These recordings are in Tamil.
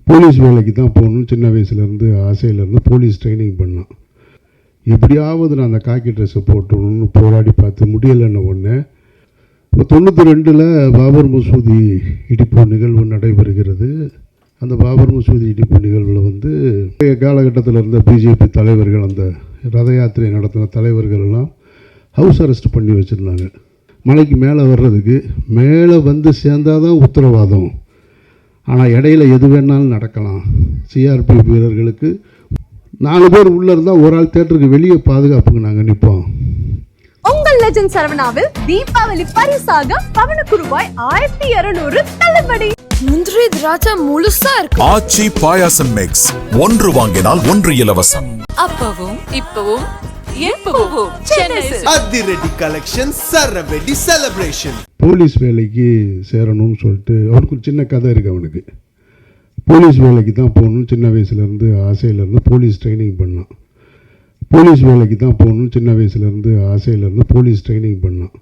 போலீஸ் வேலைக்கு தான் போகணும்னு சின்ன வயசுலேருந்து ஆசையிலேருந்து போலீஸ் ட்ரைனிங் பண்ணான். எப்படியாவது நான் அந்த காக்கி ட்ரெஸ்ஸை போட்டணும்னு போராடி பார்த்து முடியலைன்ன ஒன்று. இப்போ 92 பாபர் மசூதி இடிப்பு நிகழ்வு நடைபெறுகிறது. அந்த பாபர் மசூதி இடிப்பு நிகழ்வில் வந்து காலகட்டத்தில் இருந்த பிஜேபி தலைவர்கள், அந்த ரத யாத்திரை நடத்தின தலைவர்கள்லாம் ஹவுஸ் அரெஸ்ட் பண்ணி வச்சுருந்தாங்க. மலைக்கு மேலே வர்றதுக்கு மேலே வந்து சேர்ந்தாதான் உத்தரவாதம், ஆனால் இடையில எது வேணாலும் நடக்கலாம். சிஆர்பி வீரர்களுக்கு 4 பேர் உள்ளே இருந்தால் ஒரு ஆள் தேட்டருக்கு வெளியே பாதுகாப்புக்கு நாங்கள் நிற்போம். உங்கள் லெஜண்ட் சரவணாவில் தீபாவளி பரிசாக பவனுக்கு ரூபாய் 1200 தள்ளுபடி. முந்திரி திராட்சை முழுசா இருக்கு. ஆச்சி பாயாசம் மிக்ஸ், 1 வாங்கினால் 1 இலவசம். அப்பவும் இப்பவும் எப்பவும் அதிரடி கலெக்ஷன், சரவெடி செலிப்ரேஷன். போலீஸ் வேலைக்கு சேரணும்னு சொல்லிட்டு அவனுக்கு ஒரு சின்ன கதை இருக்குது. அவனுக்கு போலீஸ் வேலைக்கு தான் போகணும்னு சின்ன வயசுலேருந்து ஆசையிலேருந்து போலீஸ் ட்ரைனிங் பண்ணான். போலீஸ் வேலைக்கு தான் போகணும்னு சின்ன வயசுலேருந்து ஆசையிலேருந்து போலீஸ் ட்ரைனிங் பண்ணான்.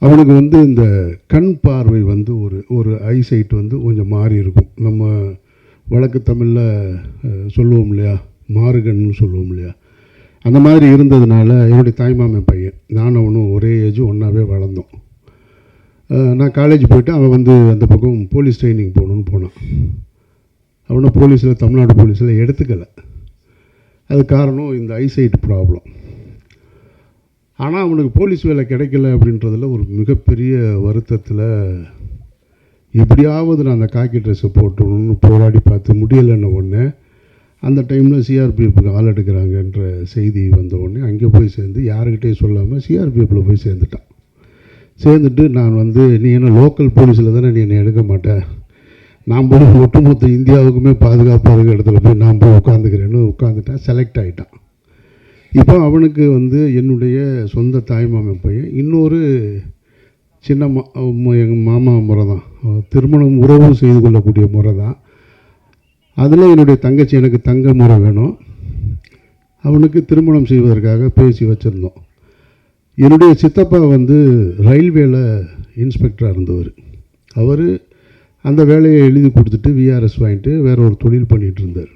அவனுக்கு வந்து இந்த கண் பார்வை வந்து ஒரு ஐசைட் வந்து கொஞ்சம் மாறி இருக்கும். நம்ம வழக்கு தமிழில் சொல்லுவோம் இல்லையா, மாறுகன்னு சொல்லுவோம் இல்லையா, அந்த மாதிரி இருந்ததுனால என்னுடைய தாய்மாமன் பையன், நான் அவனும் ஒரே ஏஜ், ஒன்றாவே வளர்ந்தோம். நான் காலேஜ் போயிட்டு அவன் வந்து அந்த பக்கம் போலீஸ் ட்ரைனிங் போகணுன்னு போனான். அவனை போலீஸில், தமிழ்நாடு போலீஸில் எடுத்துக்கலை. அது காரணம் இந்த ஐசைட் ப்ராப்ளம். ஆனால் அவனுக்கு போலீஸ் வேலை கிடைக்கல அப்படின்றதில் ஒரு மிகப்பெரிய வருத்தத்தில் எப்படியாவது நான் அந்த காக்கி ட்ரெஸ்ஸை போட்டணும்னு போராடி பார்த்து முடியலைன்ன ஒன்று. அந்த டைமில் சிஆர்பிஎஃப்க்கு ஆள் எடுக்கிறாங்கன்ற செய்தி வந்த உடனே அங்கே போய் சேர்ந்து யாருக்கிட்டையும் சொல்லாமல் சிஆர்பிஎஃப்பில் போய் சேர்ந்துட்டான். சேர்ந்துட்டு நான் வந்து, நீ என்ன லோக்கல் போலீஸில் தானே நீ என்னை எடுக்க மாட்டேன், நான் போய் ஒட்டுமொத்த இந்தியாவுக்குமே பாதுகாப்பாக இருக்கிற இடத்துல போய் நான் போய் உட்காந்துக்கிறேன்னு உட்காந்துட்டான். செலக்ட் ஆகிட்டான். இப்போ அவனுக்கு வந்து என்னுடைய சொந்த தாய்மாமன் பையன், இன்னொரு சின்ன எங்கள் மாமா முறை தான், திருமணம் உறவு செய்து கொள்ளக்கூடிய முறை தான். அதில் என்னுடைய தங்கச்சி, எனக்கு தங்க முறை வேணும், அவனுக்கு திருமணம் செய்வதற்காக பேசி வச்சுருந்தோம். என்னுடைய சித்தப்பா வந்து ரயில்வேல இன்ஸ்பெக்டராக இருந்தவர். அவர் அந்த வேலையை எழுதி கொடுத்துட்டு விஆர்எஸ் வாங்கிட்டு வேற ஒரு தொழில் பண்ணிகிட்டு இருந்தார்.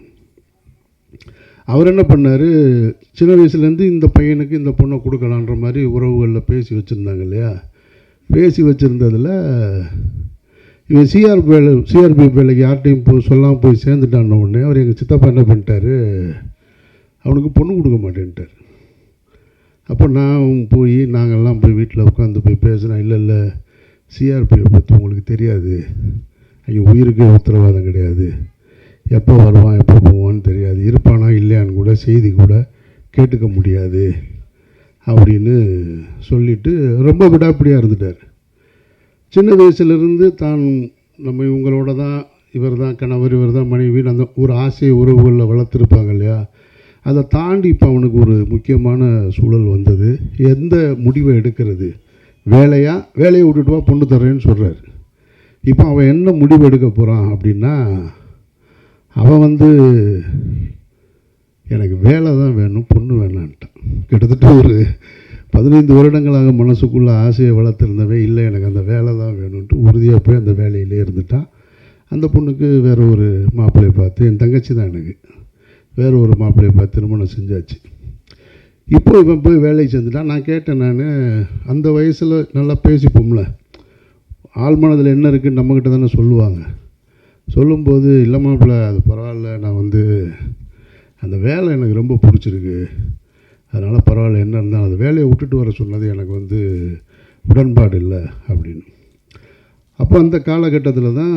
அவர் என்ன பண்ணார், சின்ன வயசுலேருந்து இந்த பையனுக்கு இந்த பொண்ணை கொடுக்கலான்ற மாதிரி உறவுகளில் பேசி வச்சுருந்தாங்க இல்லையா. பேசி வச்சுருந்ததில் இவன் சிஆர்பிஎஃப் வேலைக்கு யார்கிட்டையும் சொல்லாமல் போய் சேர்ந்துட்டான உடனே அவர் எங்கள் சித்தப்பா என்ன பண்ணிட்டார், அவனுக்கு பொண்ணு கொடுக்க மாட்டேன்ட்டார். அப்போ நாங்கள்லாம் போய் வீட்டில் உட்காந்து போய் பேசினா, இல்லை சிஆர்பிஎஃப் பற்றி உங்களுக்கு தெரியாது, அங்கே உயிருக்கு உத்தரவாதம் கிடையாது, எப்போ வருவான் எப்போ போவான்னு தெரியாது, இருப்பானா இல்லையான்னு கூட செய்தி கூட கேட்டுக்க முடியாது அப்படின்னு சொல்லிவிட்டு ரொம்ப விடாப்பிடியாக இருந்துட்டார். சின்ன வயசுலேருந்து தான் நம்ம இவங்களோட தான், இவர் தான் கணவர், இவர் தான் மனைவி, அந்த ஒரு ஆசை உறவுகளில் வளர்த்துருப்பாங்க இல்லையா. அதை தாண்டி இப்போ அவனுக்கு ஒரு முக்கியமான சூழல் வந்தது. எந்த முடிவை எடுக்கிறது, வேலையை விட்டுட்டு வா பொண்ணு தர்றேன்னு சொல்கிறார். இப்போ அவன் என்ன முடிவு எடுக்க போகிறான் அப்படின்னா, அவன் வந்து எனக்கு வேலை தான் வேணும், பொண்ணு வேணான்ட்டான். கிட்டத்தட்ட ஒரு 15 வருடங்களாக மனசுக்குள்ளே ஆசையை வளர்த்துருந்தவே, இல்லை எனக்கு அந்த வேலை தான் வேணும்ன்ட்டு உறுதியாக போய் அந்த வேலையிலே இருந்துட்டான். அந்த பொண்ணுக்கு வேறு ஒரு மாப்பிள்ளையை பார்த்து, என் தங்கச்சி தான் எனக்கு, வேறு ஒரு மாப்பிள்ளையை பார்த்து திருமணம் செஞ்சாச்சு. இப்போ இவன் போய் வேலைக்கு செஞ்சுட்டான். நான் கேட்டேன், நான் அந்த வயசில் நல்லா பேசிப்போம்ல, ஆள் மனதில் என்ன இருக்குன்னு நம்மக்கிட்ட தானே சொல்லுவாங்க. சொல்லும்போது, இல்லை மாப்பிள்ளை அது பரவாயில்ல, நான் வந்து அந்த வேலை எனக்கு ரொம்ப பிடிச்சிருக்கு, அதனால் பரவாயில்ல, என்ன இருந்தாலும் அந்த வேலையை விட்டுட்டு வர சொன்னது எனக்கு வந்து உடன்பாடு இல்லை அப்படின்னு. அப்போ அந்த காலகட்டத்தில் தான்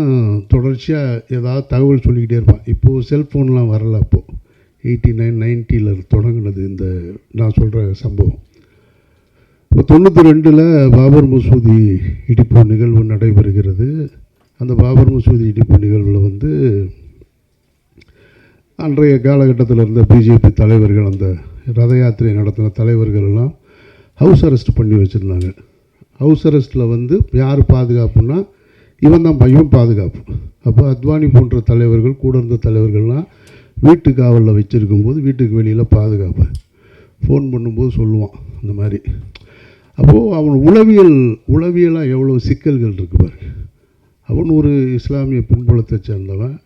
தொடர்ச்சியாக ஏதாவது தகவல் சொல்லிக்கிட்டே இருப்பான். இப்போது செல்ஃபோன்லாம் வரலை. அப்போது 89, 90 தொடங்கினது இந்த நான் சொல்கிற சம்பவம். இப்போ 92 பாபர் மசூதி இடிப்பு நிகழ்வு நடைபெறுகிறது. அந்த பாபர் மசூதி இடிப்பு நிகழ்வில் வந்து அன்றைய காலகட்டத்தில் இருந்த பிஜேபி தலைவர்கள், அந்த ரத யாத்திரை நடத்தின தலைவர்களெல்லாம் ஹவுஸ் அரெஸ்ட் பண்ணி வச்சுருந்தாங்க. ஹவுஸ் அரெஸ்ட்டில் வந்து யார் பாதுகாப்புன்னா இவன் தான் பையன் பாதுகாப்பு. அப்போ அத்வானி போன்ற தலைவர்கள், கூட இருந்த தலைவர்கள்லாம் வீட்டு காவலில் வச்சுருக்கும்போது வீட்டுக்கு வெளியில் பாதுகாப்பு. ஃபோன் பண்ணும்போது சொல்லுவான் அந்த மாதிரி. அப்போது அவன் உளவியலாக எவ்வளோ சிக்கல்கள் இருக்குது பாரு. அவன் ஒரு இஸ்லாமிய பின்புலத்தை சேர்ந்தவன்,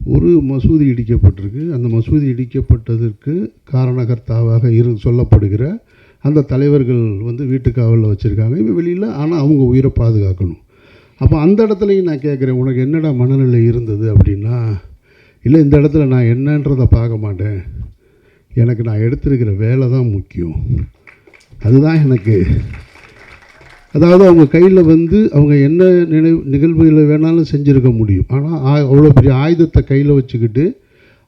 ஒரு மசூதி இடிக்கப்பட்டிருக்கு. அந்த மசூதி இடிக்கப்பட்டதற்கு காரணகர்த்தாவாக சொல்லப்படுகிற அந்த தலைவர்கள் வந்து வீட்டுக்காவலில் வச்சுருக்காங்க, இவன் வெளியில். ஆனால் அவங்க உயிரை பாதுகாக்கணும். அப்போ அந்த இடத்துலையும் நான் கேட்குறேன், உனக்கு என்னடா மனநிலை இருந்தது அப்படின்னா, இல்லை இந்த இடத்துல நான் என்னன்றதை பார்க்க மாட்டேன், எனக்கு நான் எடுத்திருக்கிற வேலை தான் முக்கியம், அதுதான் எனக்கு. அதாவது அவங்க கையில் வந்து அவங்க என்ன நிகழ்வுகளை வேணாலும் செஞ்சுருக்க முடியும். ஆனால் அவ்வளோ பெரிய ஆயுதத்தை கையில் வச்சுக்கிட்டு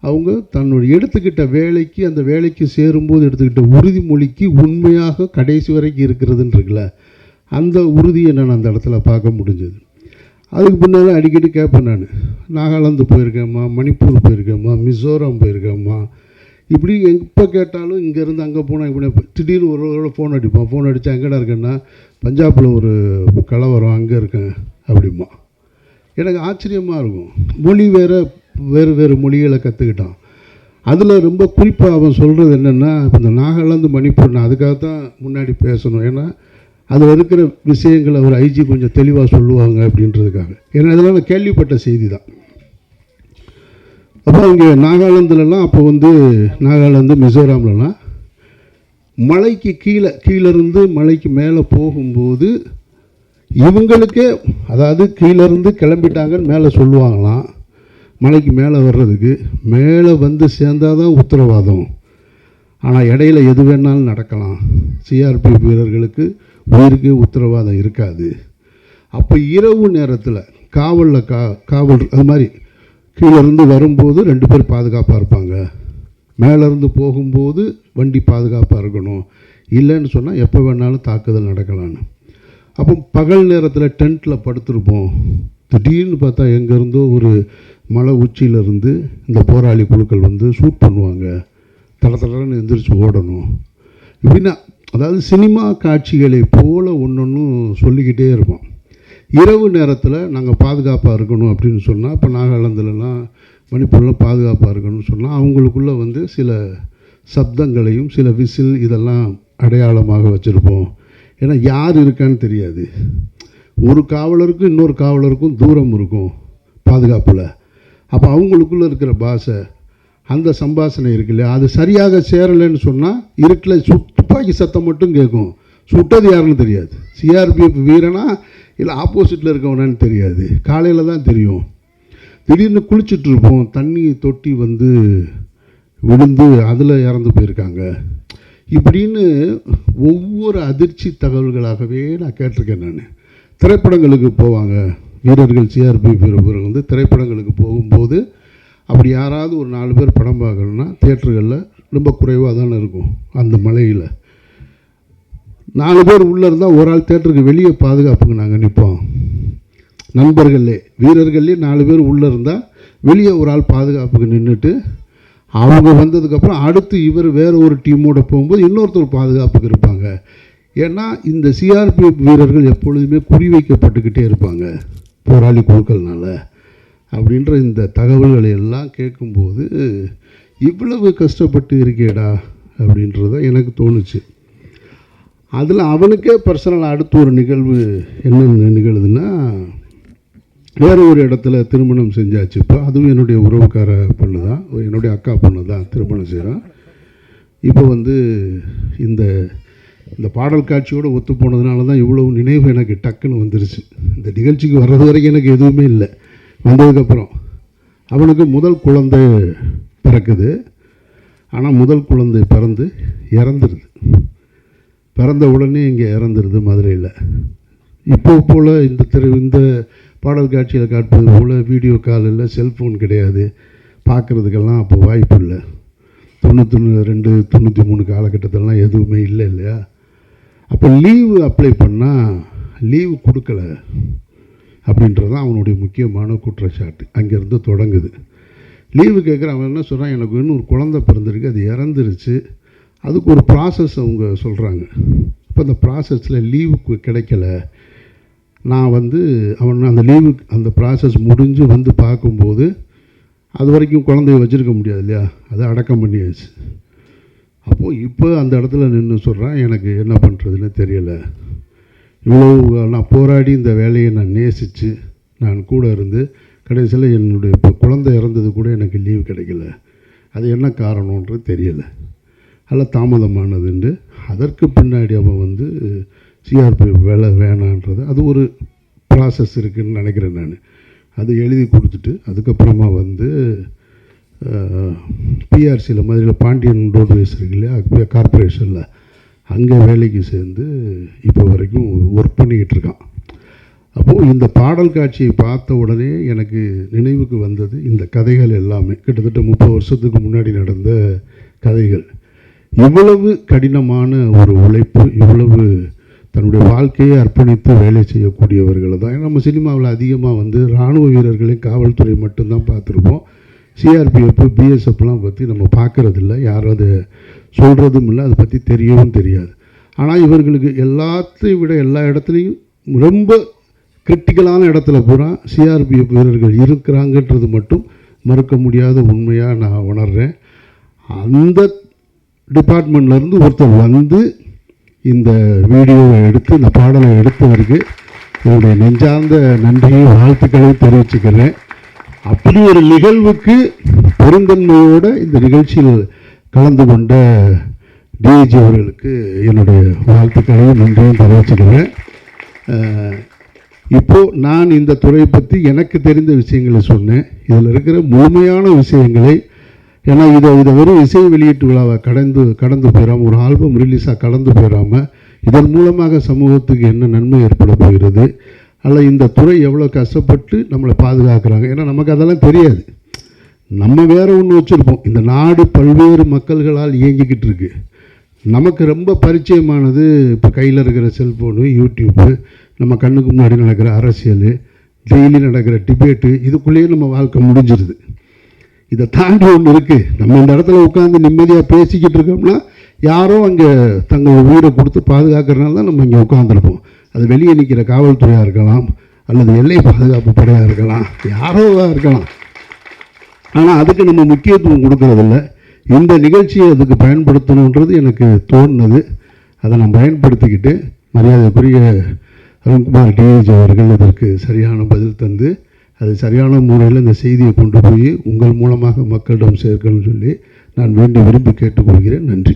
அவங்க தன்னுடைய எடுத்துக்கிட்ட வேலைக்கு, அந்த வேலைக்கு சேரும்போது எடுத்துக்கிட்ட உறுதிமொழிக்கு உண்மையாக கடைசி வரைக்கும் இருக்கிறதுன்றதுல அந்த உறுதியை நான் அந்த இடத்துல பார்க்க முடிஞ்சது. அதுக்கு பின்னால் அடிக்கடி கேட்பேன், நான் நாகாலாந்து போயிருக்கேம்மா, மணிப்பூர் போயிருக்கேம்மா, மிசோரம் போயிருக்கேம்மா, இப்படி எப்போ கேட்டாலும் இங்கேருந்து அங்கே போனால் இப்படி திடீர்னு ஒரு ஃபோன் அடிப்பான். ஃபோன் அடித்தா எங்கடா இருக்கேன்னா, பஞ்சாபில் ஒரு கலவரம், அங்கே இருக்கேன் அப்படிமா. எனக்கு ஆச்சரியமாக இருக்கும். மொழி வேறு மொழிகளை கற்றுக்கிட்டான். அதில் ரொம்ப குறிப்பாக அவன் சொல்கிறது என்னென்னா, இந்த நாகாலாந்து மணிப்பூர், நான் அதுக்காக தான் முன்னாடி பேசணும், ஏன்னா அதில் இருக்கிற விஷயங்களை ஒரு ஐஜி கொஞ்சம் தெளிவாக சொல்லுவாங்க அப்படின்றதுக்காக. ஏன்னா இதெல்லாம் நான் கேள்விப்பட்ட செய்தி தான். அப்போ இங்கே நாகாலாந்துலலாம், அப்போ வந்து நாகாலாந்து மிசோராம்லலாம் மலைக்கு கீழேருந்து மலைக்கு மேலே போகும்போது இவங்களுக்கே, அதாவது கீழேருந்து கிளம்பிட்டாங்கன்னு மேலே சொல்லுவாங்களாம். மலைக்கு மேலே வர்றதுக்கு மேலே வந்து சேர்ந்தால் தான் உத்தரவாதம், ஆனால் இடையில எது வேணாலும் நடக்கலாம், சிஆர்பிஎஃப் வீரர்களுக்கு உயிருக்கு உத்தரவாதம் இருக்காது. அப்போ இரவு நேரத்தில் காவல் அது மாதிரி கீழேருந்து வரும்போது 2 பேர் பாதுகாப்பாக இருப்பாங்க, மேலேருந்து போகும்போது வண்டி பாதுகாப்பாக இருக்கணும், இல்லைன்னு சொன்னால் எப்போ வேணாலும் தாக்குதல் நடக்கலான்னு. அப்போ பகல் நேரத்தில் டென்ட்டில் படுத்திருப்போம். திடீர்னு பார்த்தா எங்கேருந்தோ ஒரு மலை உச்சியிலேருந்து இந்த போராளி குழுக்கள் வந்து ஷூட் பண்ணுவாங்க, தடன்னு எந்திரிச்சு ஓடணும் இப்படின்னா, அதாவது சினிமா காட்சிகளை போல் ஒன்றொன்றும் சொல்லிக்கிட்டே இருப்போம். இரவு நேரத்தில் நாங்கள் பாதுகாப்பாக இருக்கணும் அப்படின்னு சொன்னால், இப்போ நாகாலாந்துலலாம் மணிப்பூர்லாம் பாதுகாப்பாக இருக்கணும்னு சொன்னால் அவங்களுக்குள்ளே வந்து சில சப்தங்களையும் சில விசில் இதெல்லாம் அடையாளமாக வச்சுருப்போம். ஏன்னா யார் இருக்கான்னு தெரியாது. ஒரு காவலருக்கும் இன்னொரு காவலருக்கும் தூரம் இருக்கும் பாதுகாப்பில். அப்போ அவங்களுக்குள்ளே இருக்கிற பாஷை, அந்த சம்பாஷணை இருக்கு இல்லையா, அது சரியாக சேரலைன்னு சொன்னால் இருட்டில் துப்பாக்கி சத்தம் மட்டும் கேட்கும், சுட்டது யாருன்னு தெரியாது. சிஆர்பிஎஃப் வீரனா இல்லை ஆப்போசிட்டில் இருக்கவனான்னு தெரியாது. காலையில் தான் தெரியும். திடீர்னு குளிச்சுட்ருப்போம், தண்ணி தொட்டி வந்து விழுந்து அதில் இறந்து போயிருக்காங்க. இப்படின்னு ஒவ்வொரு அதிர்ச்சி தகவல்களாகவே நான் கேட்டிருக்கேன். நான் திரைப்படங்களுக்கு போவாங்க வீரர்கள், சிஆர்பிஎஃப் வீரர்கள் வந்து திரைப்படங்களுக்கு போகும்போது அப்படி யாராவது ஒரு 4 பேர் படம் பார்க்கணுன்னா தியேட்டர்களில் ரொம்ப குறைவாக தானே இருக்கும். அந்த மலையில் 4 பேர் உள்ளே இருந்தால் ஒரு ஆள் தியேட்டருக்கு வெளியே பாதுகாப்புங்க நாங்கள் நிற்போம். நண்பர்களே வீரர்களே 4 பேர் உள்ளே இருந்தால் வெளியே ஒரு ஆள் பாதுகாப்புக்கு நின்றுட்டு, அவங்க வந்ததுக்கப்புறம் அடுத்து இவர் வேறு ஒரு டீமோடு போகும்போது இன்னொருத்தர் பாதுகாப்புக்கு இருப்பாங்க. ஏன்னா இந்த சிஆர்பிஎஃப் வீரர்கள் எப்பொழுதுமே குறிவைக்கப்பட்டுக்கிட்டே இருப்பாங்க போராளி குழுக்கள்னால அப்படின்ற இந்த தகவல்களை எல்லாம் கேட்கும்போது இவ்வளவு கஷ்டப்பட்டு இருக்கேடா அப்படின்றத எனக்கு தோணுச்சு. அதில் அவனுக்கே பர்சனலாக அடுத்து ஒரு நிகழ்வு என்ன நிகழுதுன்னா, வேறு ஒரு இடத்துல திருமணம் செஞ்சாச்சு. இப்போ அதுவும் என்னுடைய உறவுக்கார பொண்ணு தான், என்னுடைய அக்கா பொண்ணு தான் திருமணம் செய்கிறான். இப்போ வந்து இந்த பாடல் காட்சியோடு ஒத்து போனதுனால தான் இவ்வளவு நினைவு எனக்கு டக்குன்னு வந்துருச்சு. இந்த நிகழ்ச்சிக்கு வர்றது வரைக்கும் எனக்கு எதுவுமே இல்லை. வந்ததுக்கப்புறம் அவனுக்கு முதல் குழந்தை பிறக்குது. ஆனால் முதல் குழந்தை பிறந்து இறந்துருது. பிறந்த உடனே இங்கே இறந்துருது மதுரையில். இப்போ போல் இந்த பாடல் காட்சியில் காட்டுவது போல் வீடியோ கால் இல்லை, செல்ஃபோன் கிடையாது, பார்க்குறதுக்கெல்லாம் அப்போ வாய்ப்பு இல்லை. 92 93 காலகட்டத்திலலாம் எதுவுமே இல்லை இல்லையா. அப்போ லீவு அப்ளை பண்ணால் லீவு கொடுக்கல அப்படின்றது தான் அவனுடைய முக்கியமான குற்றச்சாட்டு. அங்கேருந்து தொடங்குது. லீவு கேட்குற அவன் என்ன சொல்கிறான், எனக்கு இன்னும் ஒரு குழந்தை பிறந்திருக்கு, அது இறந்துருச்சு, அதுக்கு ஒரு ப்ராசஸ் அவங்க சொல்கிறாங்க. இப்போ அந்த ப்ராசஸில் லீவுக்கு கிடைக்கல. நான் வந்து அவன் அந்த லீவு அந்த ப்ராசஸ் முடிஞ்சு வந்து பார்க்கும்போது அது வரைக்கும் குழந்தைய வச்சுருக்க முடியாது இல்லையா, அதை அடக்கம் பண்ணியாச்சு. அப்போது இப்போ அந்த இடத்துல நின்று சொல்கிறான், எனக்கு என்ன பண்ணுறதுன்னு தெரியலை, இவ்வளோ நான் போராடி இந்த வேலையை நான் நேசித்து நான் கூட இருந்து கடைசியில் என்னுடைய இப்போ குழந்தை இறந்தது கூட என்ன காரணன்றது தெரியலை, அதில் தாமதமானதுண்டு. அதற்கு பின்னாடி அவன் வந்து சிஆர்பிஎஃப் வேலை வேணான்றது அது ஒரு ப்ராசஸ் இருக்குதுன்னு நினைக்கிறேன் நான். அது எழுதி கொடுத்துட்டு அதுக்கப்புறமா வந்து பிஆர்சியில் மதுரையில் பாண்டியன் ரோட்வேஸ் இருக்கு இல்லையா, கார்பரேஷனில் அங்கே வேலைக்கு சேர்ந்து இப்போ வரைக்கும் ஒர்க் பண்ணிக்கிட்டு இருக்கான். அப்போது இந்த பாடல் காட்சியை பார்த்த உடனே எனக்கு நினைவுக்கு வந்தது இந்த கதைகள் எல்லாமே கிட்டத்தட்ட 30 வருஷத்துக்கு முன்னாடி நடந்த கதைகள். இவ்வளவு கடினமான ஒரு உழைப்பு, இவ்வளவு தன்னுடைய வாழ்க்கையை அர்ப்பணித்து வேலை செய்யக்கூடியவர்களை தான் நம்ம சினிமாவில் அதிகமாக வந்து இராணுவ வீரர்களை காவல்துறை மட்டும்தான் பார்த்துருப்போம். சிஆர்பிஎஃப் பிஎஸ்எஃப்லாம் பற்றி நம்ம பார்க்குறதில்ல, யாரும் அதை சொல்கிறதும் இல்லை, அதை பற்றி தெரியவும் தெரியாது. ஆனால் இவர்களுக்கு எல்லாத்தையும் விட எல்லா இடத்துலையும் ரொம்ப கிரிட்டிக்கலான இடத்துல பூரா சிஆர்பிஎஃப் வீரர்கள் இருக்கிறாங்கன்றது மட்டும் மறுக்க முடியாத உண்மையாக நான் உணர்கிறேன். அந்த டிபார்ட்மெண்ட்லேருந்து ஒருத்தர் வந்து இந்த வீடியோவை எடுத்து இந்த பாடலை எடுத்தவருக்கு என்னுடைய நெஞ்சார்ந்த நன்றியை வாழ்த்துக்களையும் தெரிவிச்சுக்கிறேன். அப்படி ஒரு நிகழ்வுக்கு பெருந்தன்மையோடு இந்த நிகழ்ச்சியில் கலந்து கொண்ட டிஐஜி அவர்களுக்கு என்னுடைய வாழ்த்துக்களையும் நன்றியும் தெரிவிச்சுக்கிறேன். இப்போது நான் இந்த துறையை பற்றி எனக்கு தெரிந்த விஷயங்களை சொன்னேன். இதில் இருக்கிற முழுமையான விஷயங்களை, ஏன்னா இதை வெறும் இசை வெளியீட்டு விழாவை கடந்து போயிடாமல், ஒரு ஆல்பம் ரிலீஸாக கடந்து போயிடாமல் இதன் மூலமாக சமூகத்துக்கு என்ன நன்மை ஏற்பட போகிறது, அல்ல இந்த துறை எவ்வளோ கஷ்டப்பட்டு நம்மளை பாதுகாக்கிறாங்க. ஏன்னா நமக்கு அதெல்லாம் தெரியாது. நம்ம வேறு ஒன்று வச்சுருப்போம். இந்த நாடு பல்வேறு மக்கள்களால் இயங்கிக்கிட்டு இருக்கு. நமக்கு ரொம்ப பரிச்சயமானது இப்போ கையில் இருக்கிற செல்ஃபோனு, யூடியூப்பு, நம்ம கண்ணுக்கு முன்னாடி நடக்கிற அரசியல், டெய்லி நடக்கிற டிபேட்டு, இதுக்குள்ளேயே நம்ம வாழ்க்கை முடிஞ்சிருது. இதை தாண்டி ஒன்று இருக்குது. நம்ம இந்த இடத்துல உட்காந்து நிம்மதியாக பேசிக்கிட்டு இருக்கோம்னா யாரோ அங்கே தங்கள் உயிரை கொடுத்து பாதுகாக்கிறனால தான் நம்ம இங்கே உட்காந்துருப்போம். அது வெளியே நிற்கிற காவல்துறையாக இருக்கலாம், அல்லது எல்லை பாதுகாப்பு படையாக இருக்கலாம், யாரோவாக இருக்கலாம். ஆனால் அதுக்கு நம்ம முக்கியத்துவம் கொடுக்கறதில்ல. இந்த நிகழ்ச்சியை அதுக்கு பயன்படுத்தணுன்றது எனக்கு தோணுது. அதை நான் பயன்படுத்திக்கிட்டு மரியாதைக்குரிய அருண்குமார் டிஐஜி அவர்கள் இதற்கு சரியான பதில் தந்து அது சரியான முறையில் இந்த செய்தியை கொண்டு போய் உங்கள் மூலமாக மக்களிடம் சேர்க்கணும்னு சொல்லி நான் வேண்டி விரும்பி கேட்டுக்கொள்கிறேன். நன்றி.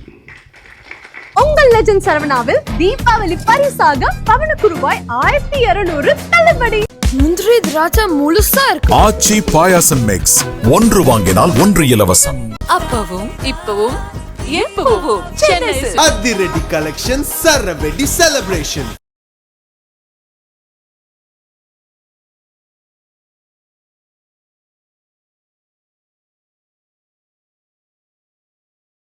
உங்கள் லெஜண்ட் சரவணாவில் தீபாவளி பரிசாக பவனுக்கு ரூபாய் 1200 தள்ளுபடி. முந்திரி திராட்சை முழுசா இருக்கு. ஆச்சி பாயாசம் மிக்ஸ், ஒன்று வாங்கினால் ஒன்று இலவசம். அப்பவும் இப்பவும் எப்பவும் சென்னை அதிரடி கலெக்ஷன் சரவெடி செலிப்ரேஷன்.